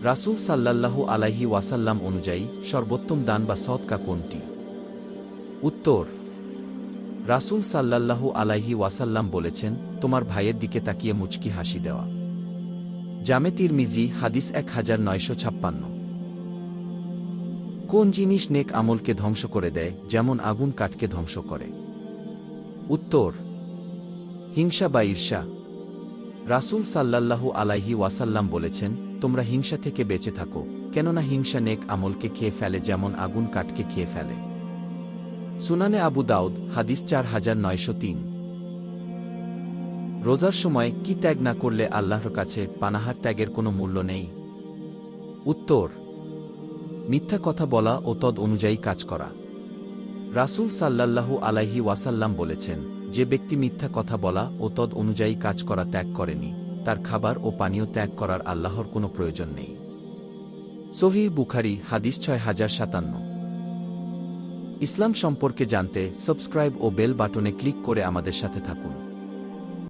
রাসূল সাল্লাল্লাহু আলাইহি ওয়াসাল্লাম অনুযায়ী সর্বোত্তম দান বা সদকা কোনটি? উত্তর: রাসূল সাল্লাল্লাহু আলাইহি ওয়াসাল্লাম বলেছেন, তোমার ভাইয়ের দিকে তাকিয়ে মুচকি হাসি দেওয়া। জামে তিরমিজি হাদিস 1956। কোন জিনিস নেক আমলকে ধ্বংস করে দেয় যেমন আগুন কাঠকে ধ্বংস করে? উত্তর: হিংসা বা ঈর্ষা। রাসূল সাল্লাল্লাহু আলাইহি ওয়াসাল্লাম বলেছেন, তোমরা হিংসা থেকে বেঁচে থাকো, কেননা হিংসা নেক আমলকে খেয়ে ফেলে যেমন আগুন কাঠকে খেয়ে ফেলে। সুনানে আবু দাউদ হাদিস 4903। রোজার সময় কি ত্যাগ না করলে আল্লাহর কাছে পানাহার ত্যাগের কোনো মূল্য নেই? উত্তর: মিথ্যা কথা বলা ও তদ অনুযায়ী কাজ করা। রাসূল সাল্লাল্লাহু আলাইহি ওয়াসাল্লাম বলেছেন, যে ব্যক্তি মিথ্যা কথা বলা ও তদ অনুযায়ী কাজ করা ত্যাগ করেনি, তার খাবার ও পানীয় ত্যাগ করার আল্লাহর কোনো প্রয়োজন নেই। সহিহ বুখারী হাদিস 6057। ইসলাম সম্পর্কে জানতে সাবস্ক্রাইব ও বেল বাটনে ক্লিক করে আমাদের সাথে থাকুন।